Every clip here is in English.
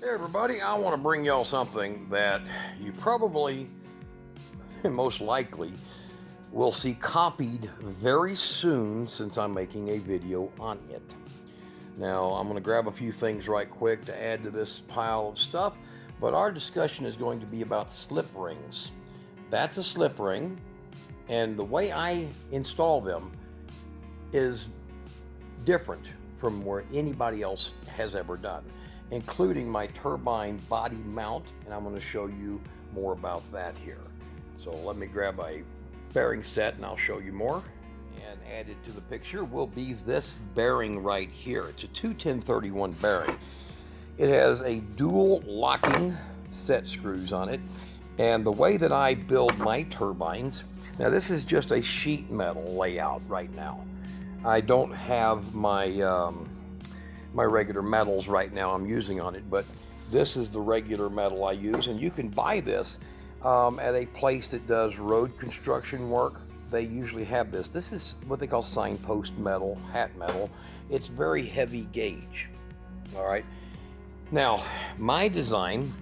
Hey everybody, I want to bring y'all something that you probably, most likely, will see copied very soon since I'm making a video on it. Now, I'm going to grab a few things right quick to add to this pile of stuff, but our discussion is going to be about slip rings. That's a slip ring, and the way I install them is different from where anybody else has ever done, including my turbine body mount, and I'm going to show you more about that here. So let me grab a bearing set and I'll show you more. And added to the picture will be this bearing right here. It's a 21031 bearing. It has a dual locking set screws on it, and the way that I build my turbines, now this is just a sheet metal layout right now. I don't have my my regular metals right now I'm using on it, but this is the regular metal I use, and you can buy this at a place that does road construction work. They usually have this. This is what they call signpost metal, hat metal. It's very heavy gauge. All right. Now, my design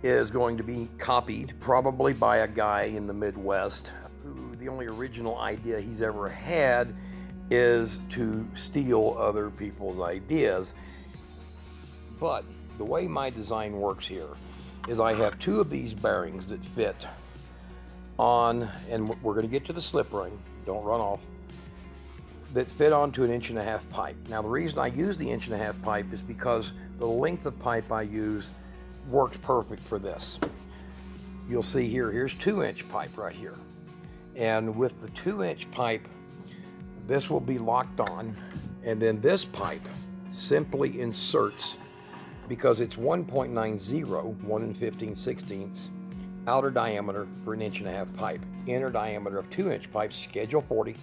is going to be copied probably by a guy in the Midwest who the only original idea he's ever had is to steal other people's ideas. But the way my design works here is I have two of these bearings that fit on, and we're going to get to the slip ring, don't run off, that fit onto an 1.5-inch pipe. Now the reason I use the 1.5-inch pipe is because the length of pipe I use works perfect for this. You'll see here, here's 2-inch pipe right here. And with the 2-inch pipe, this will be locked on, and then this pipe simply inserts, because it's 1.90, 1 15/16 outer diameter for an 1.5-inch pipe, inner diameter of 2-inch pipe, schedule 40,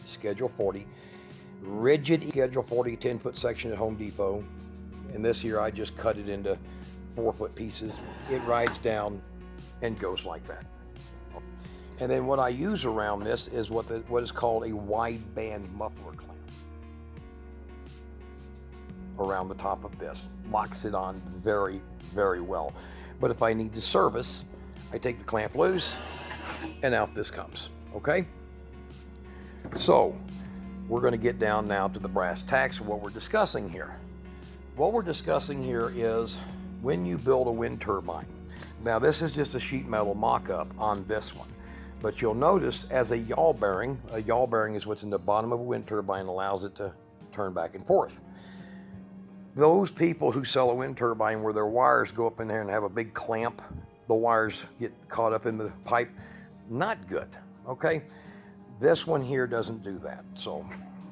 rigid schedule 40, 10-foot section at Home Depot. And this here, I just cut it into 4-foot pieces. It rides down and goes like that. And then what I use around this is what is called a wideband muffler clamp around the top of this. Locks it on very, very well. But if I need to service, I take the clamp loose and out this comes, okay? So we're going to get down now to the brass tacks of what we're discussing here. What we're discussing here is when you build a wind turbine. Now this is just a sheet metal mock-up on this one. But you'll notice as a yawl bearing is what's in the bottom of a wind turbine, allows it to turn back and forth. Those people who sell a wind turbine where their wires go up in there and have a big clamp, the wires get caught up in the pipe, not good, okay? This one here doesn't do that. So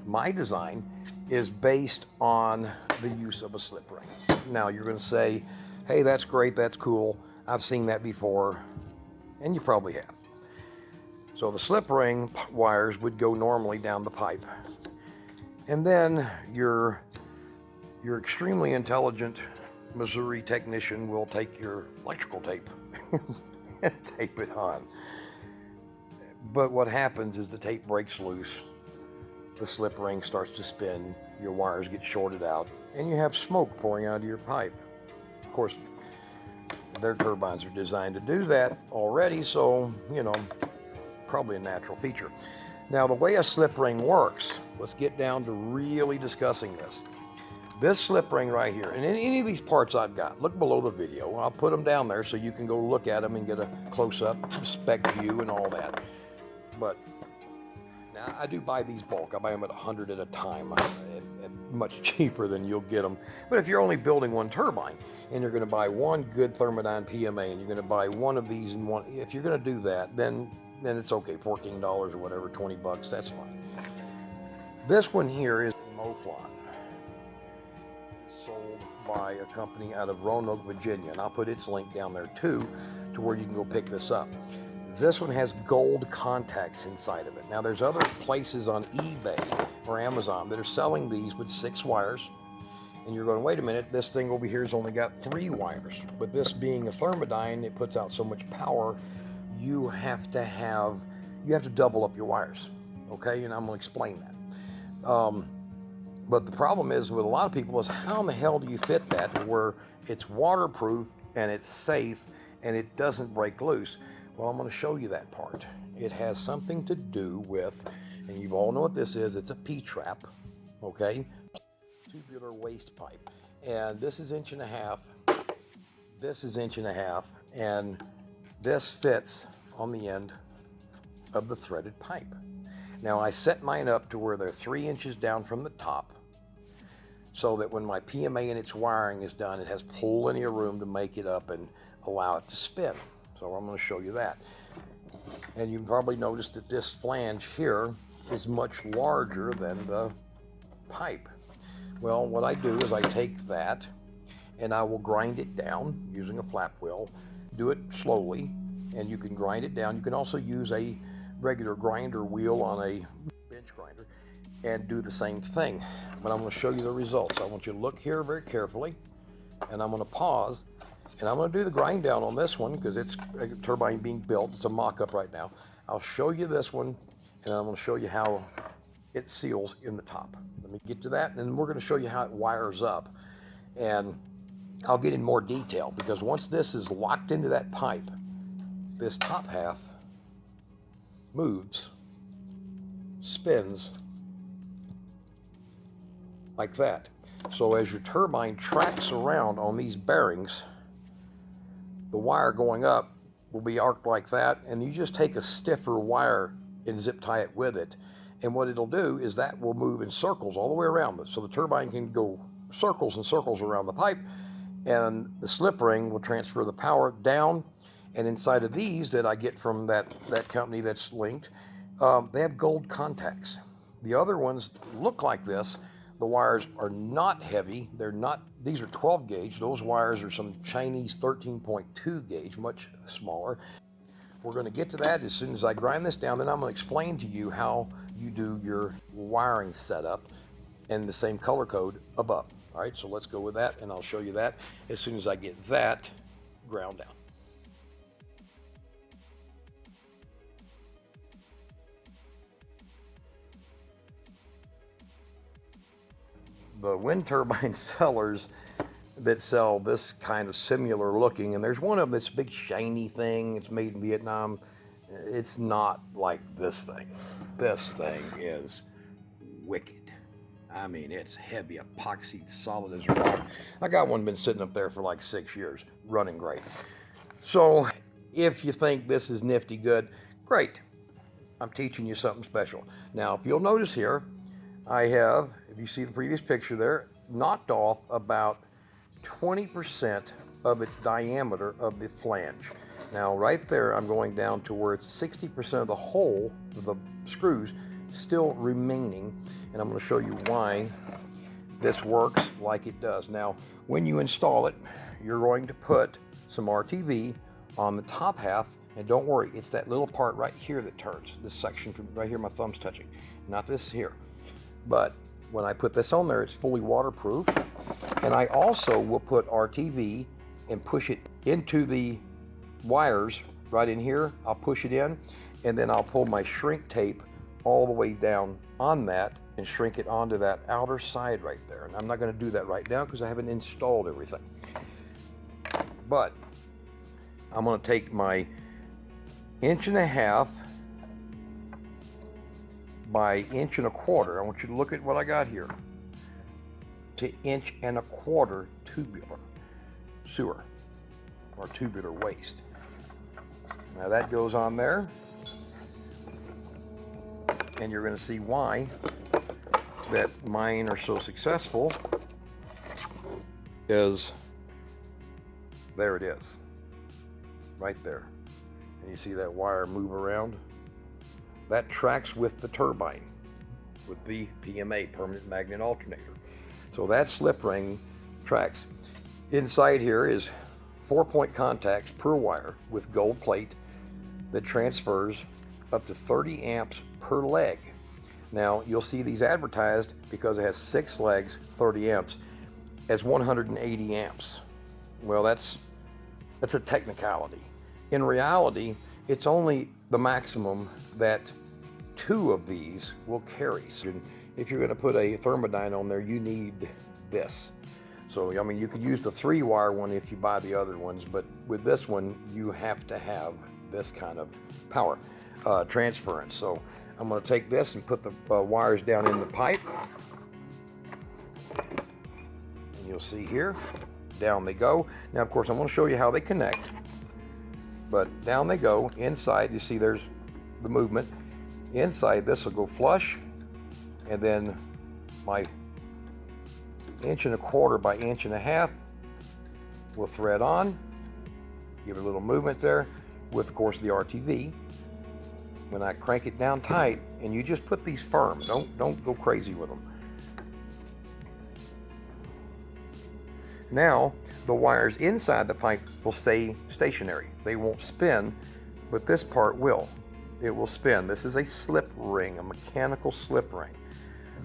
my design is based on the use of a slip ring. Now you're gonna say, hey, that's great, that's cool, I've seen that before, and you probably have. So the slip ring wires would go normally down the pipe. And then your extremely intelligent Missouri technician will take your electrical tape and tape it on. But what happens is the tape breaks loose, the slip ring starts to spin, your wires get shorted out, and you have smoke pouring out of your pipe. Of course, their turbines are designed to do that already, so, you know, probably a natural feature. Now the way a slip ring works, let's get down to really discussing this. This slip ring right here, and any of these parts I've got, look below the video. I'll put them down there so you can go look at them and get a close-up spec view and all that. But now I do buy these bulk. I buy them at 100 at a time, and much cheaper than you'll get them. But if you're only building one turbine and you're going to buy one good Thermodyne PMA and you're going to buy one of these and one, if you're going to do that, then it's okay, $14 or whatever, 20 bucks, that's fine. This one here is Moflon. It's sold by a company out of Roanoke, Virginia, and I'll put its link down there too, to where you can go pick this up. This one has gold contacts inside of it. Now there's other places on eBay or Amazon that are selling these with 6 wires, and you're going, wait a minute, this thing over here has only got 3 wires. But this being a Thermodyne, it puts out so much power, you have to double up your wires, okay? And I'm gonna explain that. But the problem is with a lot of people is how in the hell do you fit that where it's waterproof and it's safe and it doesn't break loose. Well, I'm going to show you that part. It has something to do with, and you all know what this is, it's a P-trap, okay? Tubular waste pipe. And this is 1.5 inches, this is 1.5 inches, and this fits on the end of the threaded pipe. Now I set mine up to where they're 3 inches down from the top, so that when my PMA and its wiring is done, it has plenty of room to make it up and allow it to spin. So I'm going to show you that. And you probably noticed that this flange here is much larger than the pipe. Well, what I do is I take that and I will grind it down using a flap wheel. Do it slowly, and you can grind it down. You can also use a regular grinder wheel on a bench grinder and do the same thing. But I'm going to show you the results. I want you to look here very carefully, and I'm going to pause, and I'm going to do the grind down on this one because it's a turbine being built. It's a mock-up right now. I'll show you this one, and I'm going to show you how it seals in the top. Let me get to that, and then we're going to show you how it wires up. And I'll get in more detail, because once this is locked into that pipe, this top half moves, spins like that. So as your turbine tracks around on these bearings, the wire going up will be arced like that, and you just take a stiffer wire and zip tie it with it. And what it'll do is that will move in circles all the way around this. So the turbine can go circles and circles around the pipe, and the slip ring will transfer the power down. And inside of these that I get from that company that's linked, they have gold contacts. The other ones look like this. The wires are not heavy. They're not, these are 12 gauge. Those wires are some Chinese 13.2 gauge, much smaller. We're going to get to that as soon as I grind this down. Then I'm going to explain to you how you do your wiring setup and the same color code above. All right, so let's go with that, and I'll show you that as soon as I get that ground down. The wind turbine sellers that sell this kind of similar looking, and there's one of them that's a big shiny thing, it's made in Vietnam. It's not like this thing. This thing is wicked. I mean, it's heavy, epoxy, solid as rock. I got one been sitting up there for like 6 years, running great. So if you think this is nifty good, great. I'm teaching you something special. Now, if you'll notice here, I have, if you see the previous picture there, knocked off about 20% of its diameter of the flange. Now, right there, I'm going down to where it's 60% of the hole, the screws, still remaining, and I'm going to show you why this works like it does. Now, when you install it, you're going to put some RTV on the top half, and don't worry, it's that little part right here that turns, this section from right here my thumb's touching, not this here. But when I put this on there, it's fully waterproof, and I also will put RTV and push it into the wires right in here. I'll push it in, and then I'll pull my shrink tape all the way down on that and shrink it onto that outer side right there. And I'm not going to do that right now because I haven't installed everything. But I'm going to take my 1.5 inches by 1.25 inches. I want you to look at what I got here. To 1.25 inch tubular sewer or tubular waste. Now that goes on there, and you're going to see why that mine are so successful. Is there it is, right there, and you see that wire move around. That tracks with the turbine, with the PMA, permanent magnet alternator. So that slip ring tracks. Inside here is 4-point contacts per wire with gold plate that transfers up to 30 amps per leg. Now you'll see these advertised because it has 6 legs, 30 amps, as 180 amps. Well, that's a technicality. In reality, it's only the maximum that 2 of these will carry. So if you're going to put a thermodyne on there, you need this. So, I mean, you could use the 3-wire one if you buy the other ones, but with this one, you have to have this kind of power transference. So I'm going to take this and put the wires down in the pipe. And you'll see here, down they go. Now, of course, I'm going to show you how they connect. But down they go. Inside, you see there's the movement. Inside, this will go flush. And then my 1.25 by 1.5 will thread on. Give it a little movement there with, of course, the RTV. When I crank it down tight, and you just put these firm. Don't go crazy with them. Now, the wires inside the pipe will stay stationary. They won't spin, but this part will. It will spin. This is a slip ring, a mechanical slip ring.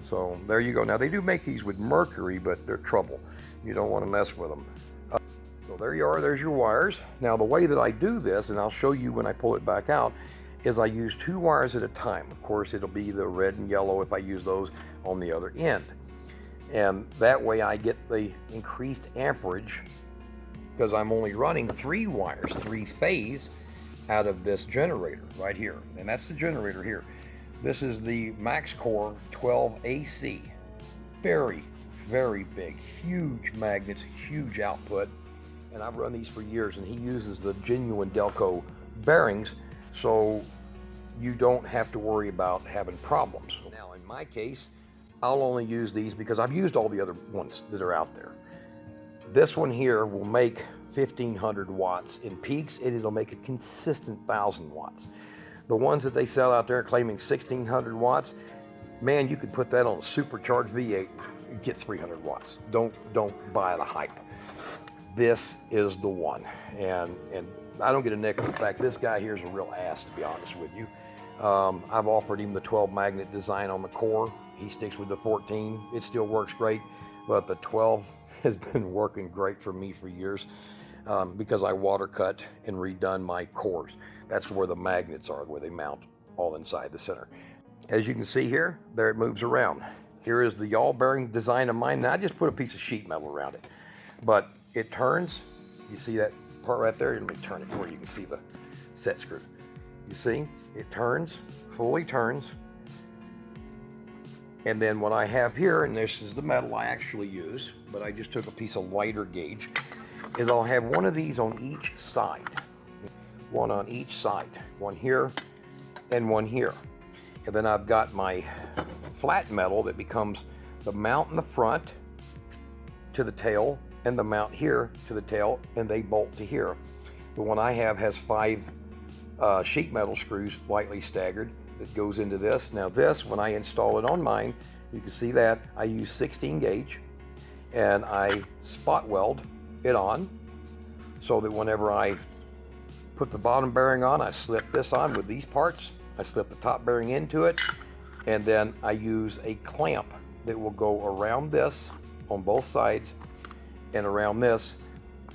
So there you go. Now, they do make these with mercury, but they're trouble. You don't want to mess with them. So there you are. There's your wires. Now, the way that I do this, and I'll show you when I pull it back out, is I use 2 wires at a time. Of course, it'll be the red and yellow if I use those on the other end. And that way I get the increased amperage because I'm only running 3 wires, 3-phase out of this generator right here. And that's the generator here. This is the MaxCore 12 AC. Very, very big, huge magnets, huge output. And I've run these for years, and he uses the genuine Delco bearings, so you don't have to worry about having problems. Now, in my case, I'll only use these because I've used all the other ones that are out there. This one here will make 1,500 watts in peaks, and it'll make a consistent 1,000 watts. The ones that they sell out there claiming 1,600 watts, man, you could put that on a supercharged V8 and get 300 watts. Don't buy the hype. This is the one, and I don't get a nickel. In fact, this guy here is a real ass, to be honest with you. I've offered him the 12 magnet design on the core. He sticks with the 14. It still works great, but the 12 has been working great for me for years because I water cut and redone my cores. That's where the magnets are, where they mount all inside the center. As you can see here, there it moves around. Here is the Yawl bearing design of mine. Now I just put a piece of sheet metal around it, but it turns. You see that part right there? Let me turn it where you can see the set screw. You see, it turns, fully turns. And then what I have here, and this is the metal I actually use, but I just took a piece of lighter gauge, is I'll have one of these on each side. One on each side. One here and one here. And then I've got my flat metal that becomes the mount in the front to the tail and the mount here to the tail, and they bolt to here. The one I have has 5 sheet metal screws lightly staggered that goes into this. Now this, when I install it on mine, you can see that I use 16 gauge and I spot weld it on so that whenever I put the bottom bearing on, I slip this on with these parts. I slip the top bearing into it, and then I use a clamp that will go around this on both sides and around this,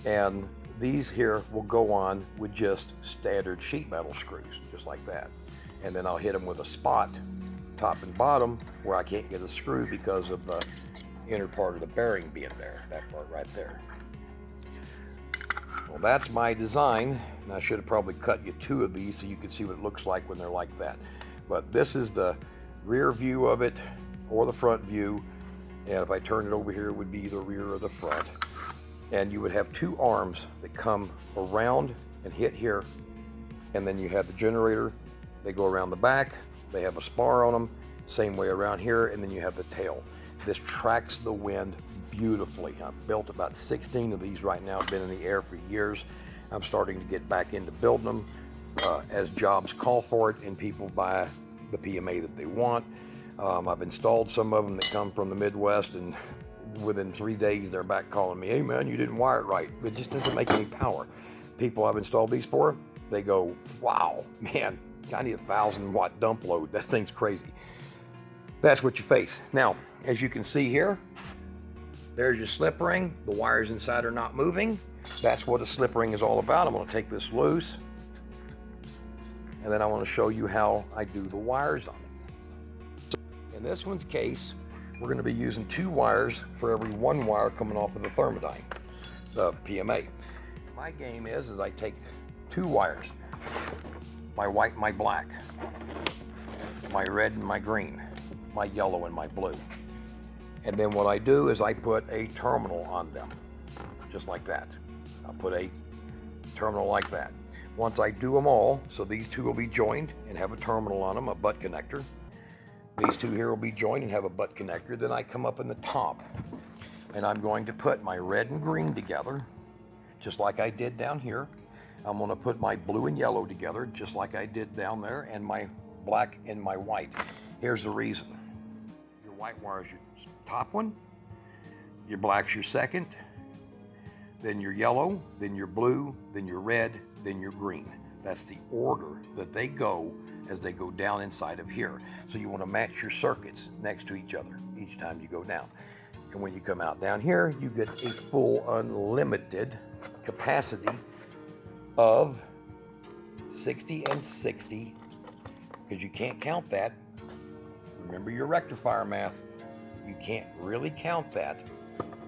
and these here will go on with just standard sheet metal screws, just like that. And then I'll hit them with a spot, top and bottom, where I can't get a screw because of the inner part of the bearing being there, that part right there. Well, that's my design, and I should have probably cut you 2 of these so you could see what it looks like when they're like that. But this is the rear view of it, or the front view, and if I turn it over here, it would be the rear or the front. And you would have 2 arms that come around and hit here, and then you have the generator. They go around the back, they have a spar on them, same way around here, and then you have the tail. This tracks the wind beautifully. I've built about 16 of these right now. I've been in the air for years. I'm starting to get back into building them as jobs call for it and people buy the PMA that they want. I've installed some of them that come from the Midwest, and within 3 days they're back calling me, hey man, you didn't wire it right. It just doesn't make any power. People I've installed these for, they go, wow, man, I need a 1,000 watt dump load. That thing's crazy. That's what you face. Now, as you can see here, there's your slip ring. The wires inside are not moving. That's what a slip ring is all about. I'm going to take this loose, and then I want to show you how I do the wires on it. So in this one's case, we're going to be using 2 wires for every 1 wire coming off of the Thermodyne, the PMA. My game is I take 2 wires, my white and my black, my red and my green, my yellow and my blue. And then what I do is I put a terminal on them, just like that. I'll put a terminal like that. Once I do them all, so these 2 will be joined and have a terminal on them, a butt connector. These 2 here will be joined and have a butt connector. Then I come up in the top and I'm going to put my red and green together, just like I did down here. I'm going to put my blue and yellow together, just like I did down there, and my black and my white. Here's the reason. Your white wire is your top one, your black's your second, then your yellow, then your blue, then your red, then your green. That's the order that they go as they go down inside of here. So you want to match your circuits next to each other each time you go down. And when you come out down here, you get a full unlimited capacity of 60 and 60, because you can't count that. Remember your rectifier math. You can't really count that.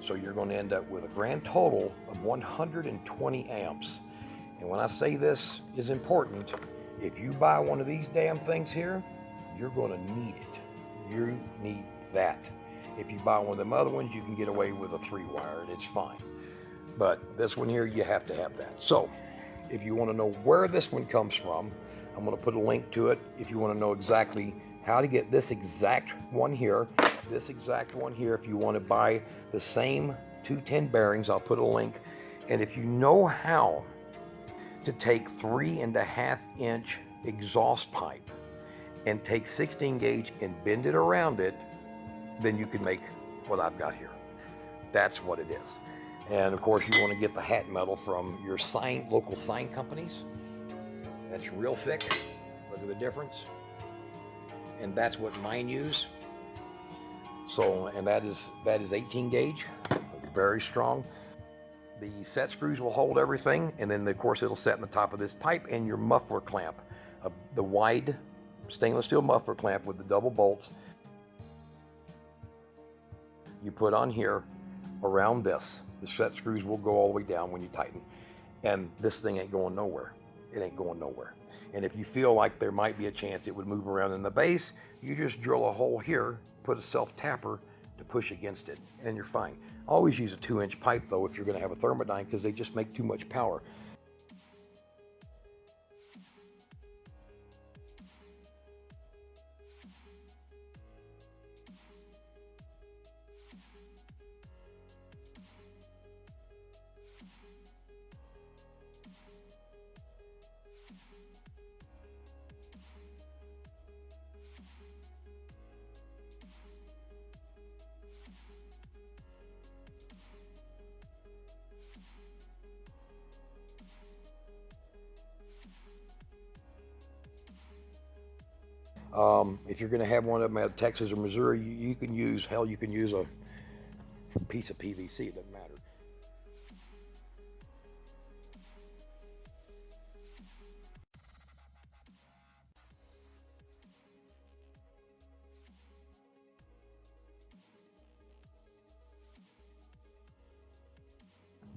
So you're going to end up with a grand total of 120 amps. And when I say this is important, if you buy one of these damn things here, you're going to need it. You need that. If you buy one of them other ones, you can get away with a 3-wire and it's fine. But this one here, you have to have that. So if you want to know where this one comes from, I'm going to put a link to it. If you want to know exactly how to get this exact one here, if you want to buy the same 210 bearings, I'll put a link. And if you know how to take 3.5-inch exhaust pipe and take 16 gauge and bend it around it, then you can make what I've got here. That's what it is. And of course, you want to get the hat metal from your local sign companies. That's real thick. Look at the difference. And that's what mine use. So, and that is 18 gauge, very strong. The set screws will hold everything, and then of course it'll set in the top of this pipe, and your muffler clamp, the wide stainless steel muffler clamp with the double bolts, you put on here around this. The set screws will go all the way down when you tighten, and this thing ain't going nowhere. It ain't going nowhere. And if you feel like there might be a chance it would move around in the base, you just drill a hole here, put a self-tapper to push against it, and you're fine. Always use a 2-inch pipe though if you're going to have a Thermodyne, because they just make too much power. If you're going to have one of them at Texas or Missouri, you can use, hell, you can use a piece of PVC, it doesn't matter.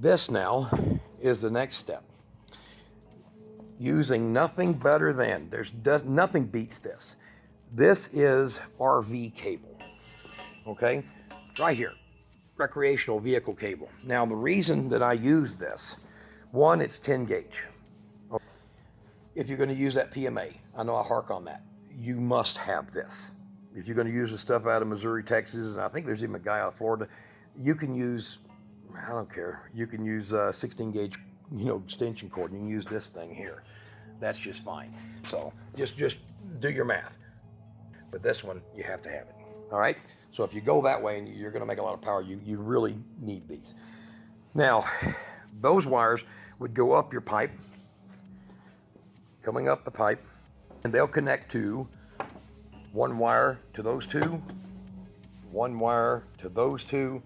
This now is the next step. Using nothing better than, nothing beats this. This is RV cable, okay? Right here, recreational vehicle cable. Now the reason that I use this, one, it's 10 gauge. If you're gonna use that PMA, I know I hark on that, you must have this. If you're gonna use the stuff out of Missouri, Texas, and I think there's even a guy out of Florida, you can use, I don't care, you can use 16 gauge, extension cord, and you can use this thing here. That's just fine. So just do your math. But this one, you have to have it, all right? So if you go that way and you're gonna make a lot of power, you really need these. Now, those wires would go up your pipe, coming up the pipe, and they'll connect to 1 wire to those 2, 1 wire to those 2,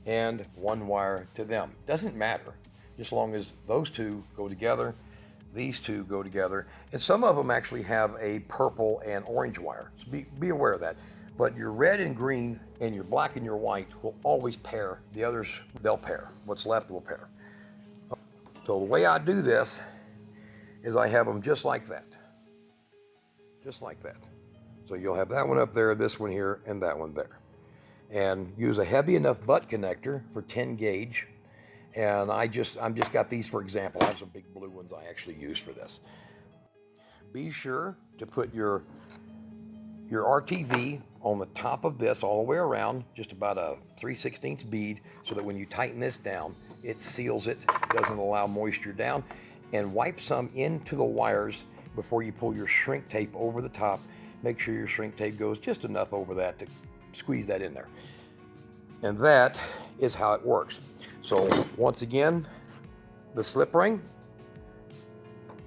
and 1 wire to them. Doesn't matter, just as long as those 2 go together, these 2 go together, and some of them actually have a purple and orange wire. So be aware of that. But your red and green and your black and your white will always pair. The others, they'll pair. What's left will pair. So the way I do this is I have them just like that. Just like that. So you'll have that one up there, this one here, and that one there. And use a heavy enough butt connector for 10 gauge. And I'm just got these for example. I have some big blue ones I actually use for this. Be sure to put your RTV on the top of this all the way around, just about a 3/16 bead, so that when you tighten this down, it seals it, doesn't allow moisture down, and wipe some into the wires before you pull your shrink tape over the top. Make sure your shrink tape goes just enough over that to squeeze that in there. And that is how it works. So once again, the slip ring,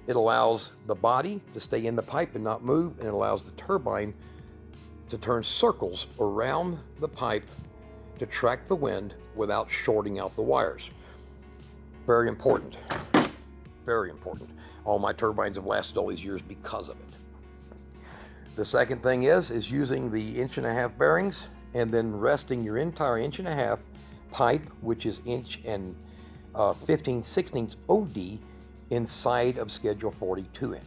it allows the body to stay in the pipe and not move, and it allows the turbine to turn circles around the pipe to track the wind without shorting out the wires. Very important. Very important. All my turbines have lasted all these years because of it. The second thing is using the 1.5" bearings and then resting your entire 1.5" pipe, which is 1 15/16 OD, inside of schedule 42".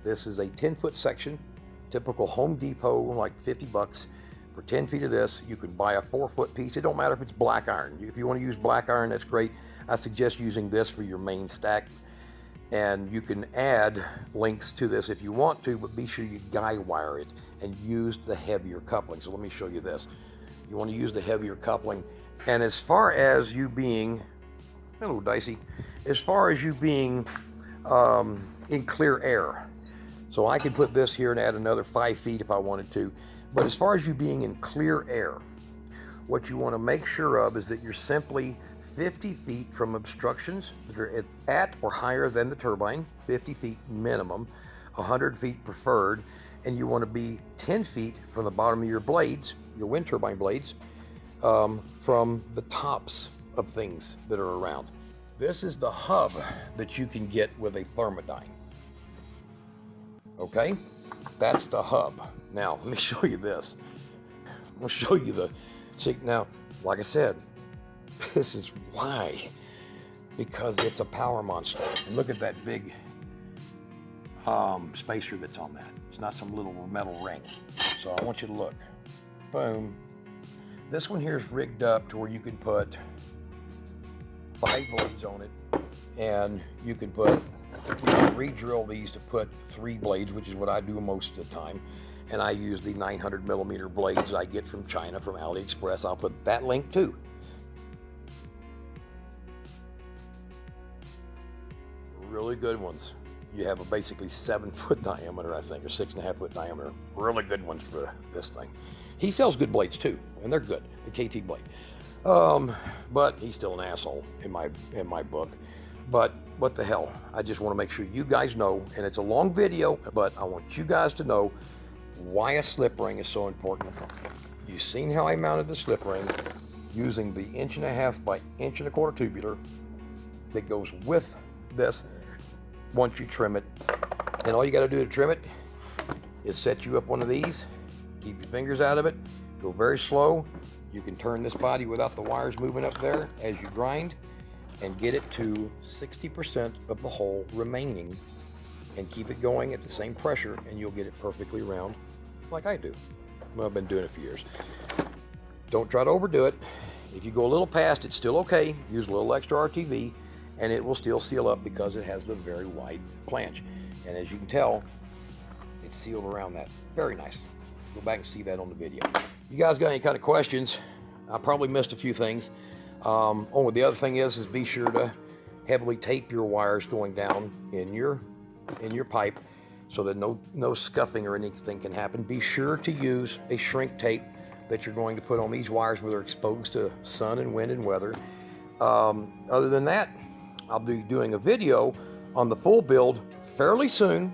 This is a 10-foot section, typical Home Depot, like 50 bucks for 10 feet of this. You can buy a 4-foot piece. It don't matter if it's black iron. If you want to use black iron, that's great. I suggest using this for your main stack. And you can add links to this if you want to, but be sure you guy wire it and use the heavier coupling. So let me show you this. You want to use the heavier coupling. And as far as you being, a little dicey, as far as you being in clear air. So I could put this here and add another 5 feet if I wanted to. But as far as you being in clear air, what you want to make sure of is that you're simply 50 feet from obstructions that are at or higher than the turbine, 50 feet minimum, 100 feet preferred, and you want to be 10 feet from the bottom of your blades, your wind turbine blades, from the tops of things that are around. This is the hub that you can get with a Thermodyne. Okay, that's the hub. Now, let me show you this. I'm going to show you the, see, now, like I said, this is why, because it's a power monster. And look at that big spacer that's on that. It's not some little metal ring. So I want you to look. Boom. This one here is rigged up to where you can put 5 blades on it, and you can re-drill these to put 3 blades, which is what I do most of the time. And I use the 900 millimeter blades I get from China, from AliExpress. I'll put that link too. Really good ones. You have a basically 7-foot diameter, I think, or 6.5 foot diameter. Really good ones for this thing. He sells good blades too, and they're good, the KT blade. But he's still an asshole in my book. But what the hell? I just want to make sure you guys know, and it's a long video, but I want you guys to know why a slip ring is so important. You've seen how I mounted the slip ring using the 1.5" by 1.25" tubular that goes with this once you trim it. And all you got to do to trim it is set you up one of these, keep your fingers out of it, go very slow. You can turn this body without the wires moving up there as you grind, and get it to 60% of the hole remaining, and keep it going at the same pressure, and you'll get it perfectly round like I do. Well, I've been doing it for years. Don't try to overdo it. If you go a little past, it's still okay. Use a little extra RTV, and it will still seal up because it has the very wide flange. And as you can tell, it's sealed around that. Very nice. Go back and see that on the video. You guys got any kind of questions? I probably missed a few things. The other thing is be sure to heavily tape your wires going down in your pipe so that no scuffing or anything can happen. Be sure to use a shrink tape that you're going to put on these wires where they're exposed to sun and wind and weather. Other than that, I'll be doing a video on the full build fairly soon,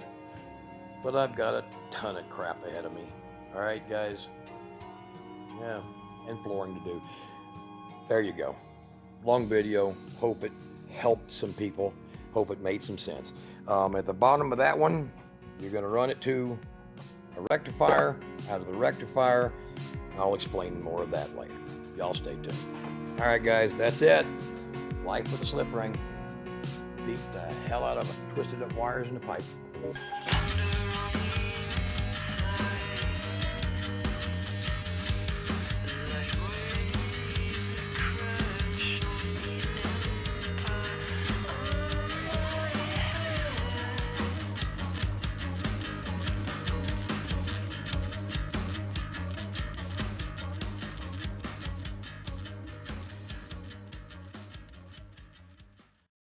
but I've got a ton of crap ahead of me. All right, guys. Yeah, and flooring to do. There you go. Long video. Hope it helped some people. Hope it made some sense. At the bottom of that one, you're going to run it to a rectifier. Out of the rectifier, I'll explain more of that later. Y'all stay tuned. All right, guys, that's it. Life with a slip ring. Beats the hell out of it. Twisted up wires in the pipe.